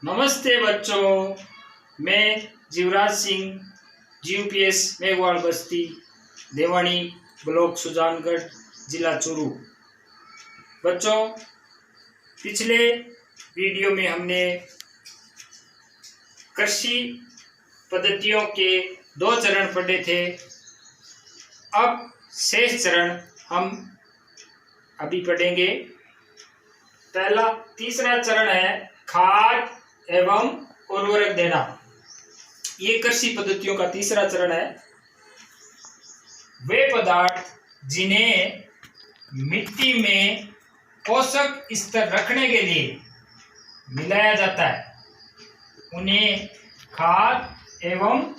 नमस्ते बच्चों, मैं जीवराज सिंह जीयूपीएस मेघवाल बस्ती देवानी ब्लॉक सुजानगढ़ जिला चूरू। बच्चों, पिछले वीडियो में हमने कृषि पद्धतियों के 2 चरण पढ़े थे। अब शेष चरण हम अभी पढ़ेंगे। तीसरा चरण है खाद एवं उर्वरक देना। ये कृषि पद्धतियों का तीसरा चरण है। वे पदार्थ जिन्हें मिट्टी में पोषक स्तर रखने के लिए मिलाया जाता है उन्हें खाद एवं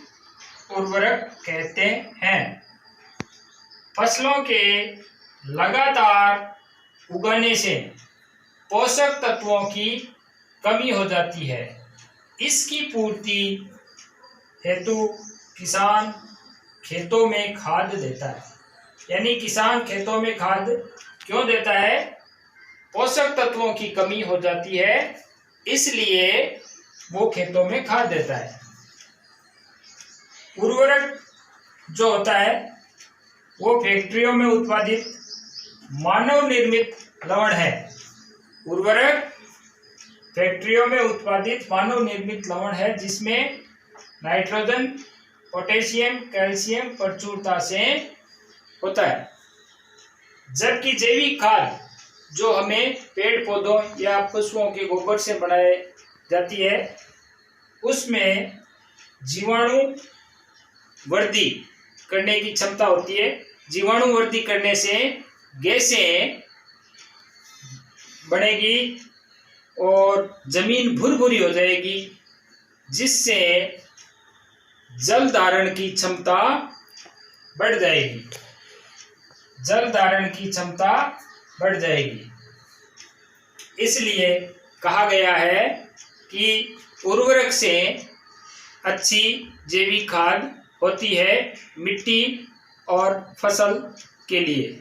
उर्वरक कहते हैं। फसलों के लगातार उगाने से पोषक तत्वों की कमी हो जाती है। इसकी पूर्ति हेतु किसान खेतों में खाद देता है। यानी किसान खेतों में खाद क्यों देता है? पोषक तत्वों की कमी हो जाती है, इसलिए वो खेतों में खाद देता है। उर्वरक जो होता है वो फैक्ट्रियों में उत्पादित मानव निर्मित लवण है। उर्वरक फैक्ट्रियों में उत्पादित मानव निर्मित लवण है जिसमें नाइट्रोजन, पोटेशियम, कैल्शियम प्रचुरता से होता है। जबकि जैविक खाद जो हमें पेड़ पौधों या पशुओं के गोबर से बनाई जाती है उसमें जीवाणु वृद्धि करने की क्षमता होती है। जीवाणु वृद्धि करने से गैसें बढ़ेगी और जमीन भुरभुरी हो जाएगी, जिससे जल धारण की क्षमता बढ़ जाएगी। जल धारण की क्षमता बढ़ जाएगी। इसलिए कहा गया है कि उर्वरक से अच्छी जैविक खाद होती है मिट्टी और फसल के लिए।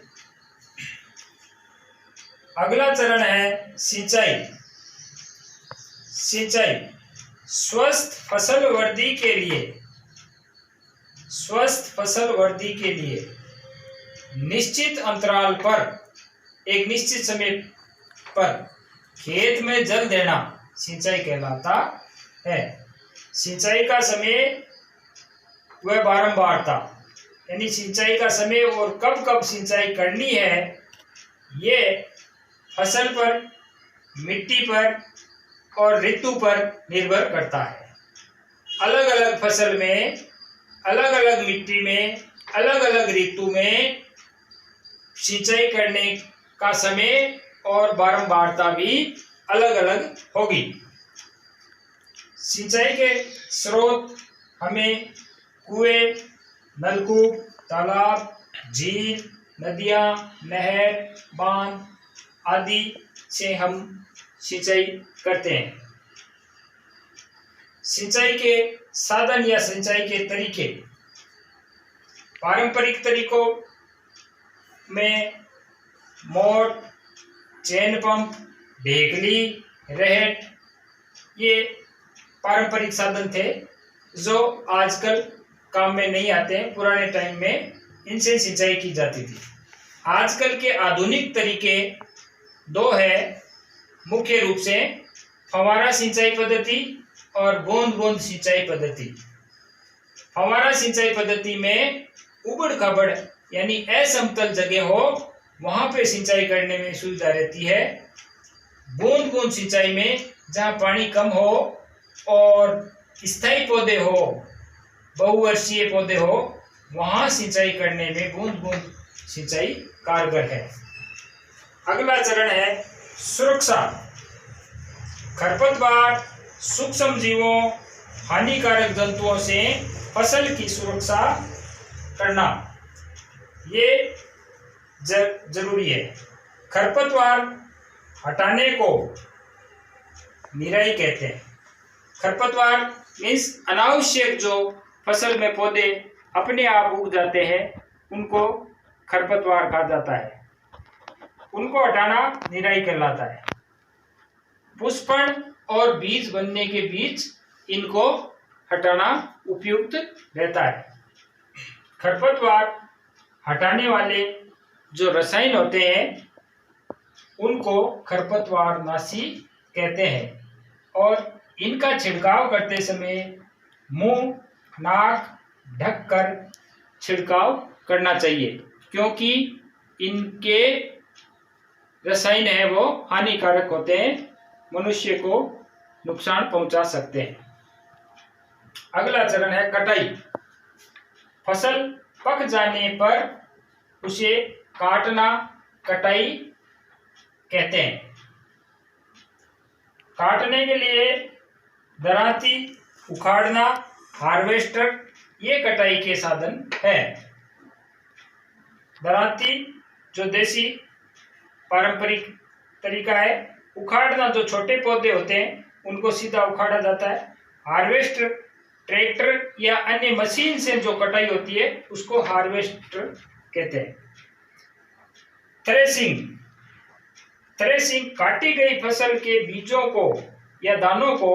अगला चरण है सिंचाई। सिंचाई स्वस्थ फसल वृद्धि के लिए निश्चित अंतराल पर एक निश्चित समय पर खेत में जल देना सिंचाई कहलाता है। सिंचाई का समय व बारंबारता, यानी सिंचाई का समय और कब कब सिंचाई करनी है, ये फसल पर, मिट्टी पर और ऋतु पर निर्भर करता है। अलग अलग फसल में, अलग अलग मिट्टी में, अलग अलग ऋतु में सिंचाई करने का समय और बारंबारता भी अलग अलग होगी। सिंचाई के स्रोत हमें कुएं, नलकूप, तालाब, झील, नदियां, नहर, बांध आदि से हम सिंचाई करते हैं। सिंचाई के साधन या सिंचाई के तरीके पारंपरिक तरीकों में मोट, चैन पंप, ढेकली, रहट, ये पारंपरिक साधन थे जो आजकल काम में नहीं आते हैं। पुराने टाइम में इनसे सिंचाई की जाती थी। आजकल के आधुनिक तरीके 2 है मुख्य रूप से, फव्वारा सिंचाई पद्धति और बूंद बूंद सिंचाई पद्धति। फव्वारा सिंचाई पद्धति में उबड़ खाबड़ यानी असमतल जगह हो वहां पे सिंचाई करने में सुविधा रहती है। बूंद बूंद सिंचाई में जहां पानी कम हो और स्थायी पौधे हो, बहुवर्षीय पौधे हो, वहां सिंचाई करने में बूंद बूंद सिंचाई कारगर है। अगला चरण है सुरक्षा। खरपतवार, सूक्ष्म जीवों, हानिकारक जंतुओं से फसल की सुरक्षा करना ये जरूरी है। खरपतवार हटाने को निराई कहते हैं। खरपतवार मीन्स अनावश्यक जो फसल में पौधे अपने आप उग जाते हैं उनको खरपतवार कहा जाता है। उनको हटाना निराई कहलाता है। पुष्पन और बीज बनने के बीच इनको हटाना उपयुक्त रहता है। खरपतवार हटाने वाले जो रसायन होते हैं उनको खरपतवारनाशी कहते हैं और इनका छिड़काव करते समय मुंह नाक ढककर छिड़काव करना चाहिए, क्योंकि इनके रसायन है वो हानिकारक होते हैं, मनुष्य को नुकसान पहुंचा सकते हैं। अगला चरण है कटाई। फसल पक जाने पर उसे काटना कटाई कहते हैं। काटने के लिए दरांती, उखाड़ना, हार्वेस्टर ये कटाई के साधन है। दरांती जो देसी पारंपरिक तरीका है, उखाड़ना जो छोटे पौधे होते हैं उनको सीधा उखाड़ा जाता है। हार्वेस्टर ट्रैक्टर या अन्य मशीन से जो कटाई होती है उसको हार्वेस्टर कहते हैं। थ्रेसिंग। थ्रेसिंग काटी गई फसल के बीजों को या दानों को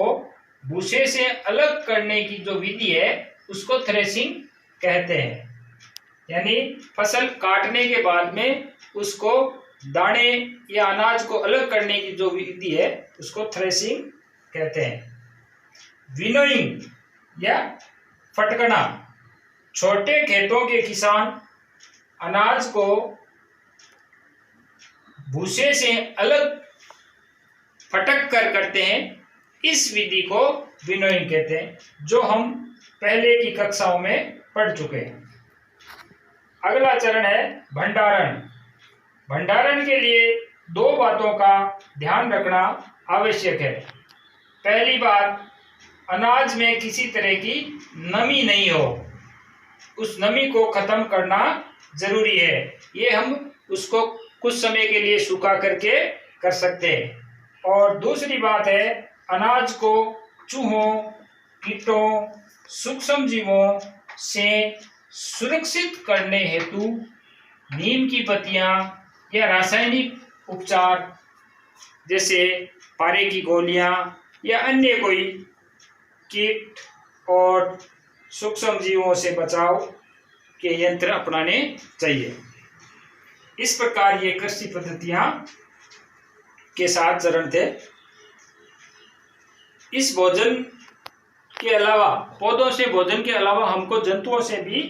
भूसे से अलग करने की जो विधि है उसको थ्रेसिंग कहते हैं। यानी फसल काटने के बाद में उसको दाने या अनाज को अलग करने की जो विधि है उसको थ्रेसिंग कहते हैं। विनोइंग या फटकना। छोटे खेतों के किसान अनाज को भूसे से अलग फटक कर करते हैं। इस विधि को विनोइंग कहते हैं, जो हम पहले की कक्षाओं में पढ़ चुके हैं। अगला चरण है भंडारण। भंडारण के लिए दो बातों का ध्यान रखना आवश्यक है। पहली बात, अनाज में किसी तरह की नमी नहीं हो, उस नमी को खत्म करना जरूरी है। ये हम उसको कुछ समय के लिए सुखा करके कर सकते हैं। और दूसरी बात है, अनाज को चूहों, कीटों, सूक्ष्म जीवों से सुरक्षित करने हेतु नीम की पत्तियां या रासायनिक उपचार जैसे पारे की गोलियां या अन्य कोई कीट और सूक्ष्म जीवों से बचाव के यंत्र अपनाने चाहिए। इस प्रकार ये कृषि पद्धतियां के 7 चरण थे। इस भोजन के अलावा, पौधों से भोजन के अलावा हमको जंतुओं से भी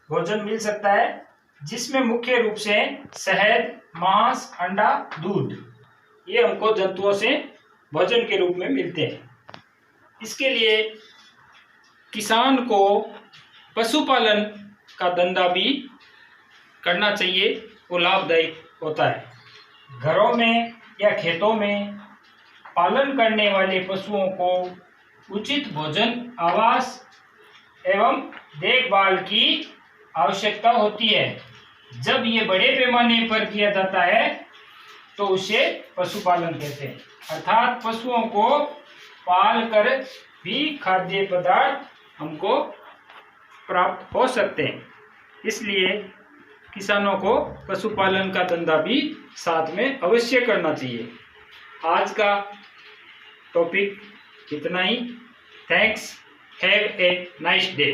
भोजन मिल सकता है, जिसमें मुख्य रूप से शहद, मांस, अंडा, दूध ये हमको जंतुओं से भोजन के रूप में मिलते हैं। इसके लिए किसान को पशुपालन का धंधा भी करना चाहिए, वो लाभदायक होता है। घरों में या खेतों में पालन करने वाले पशुओं को उचित भोजन, आवास एवं देखभाल की आवश्यकता होती है। जब ये बड़े पैमाने पर किया जाता है तो उसे पशुपालन कहते हैं। अर्थात पशुओं को पाल कर भी खाद्य पदार्थ हमको प्राप्त हो सकते हैं। इसलिए किसानों को पशुपालन का धंधा भी साथ में अवश्य करना चाहिए। आज का टॉपिक इतना ही। Thanks. Have a nice day.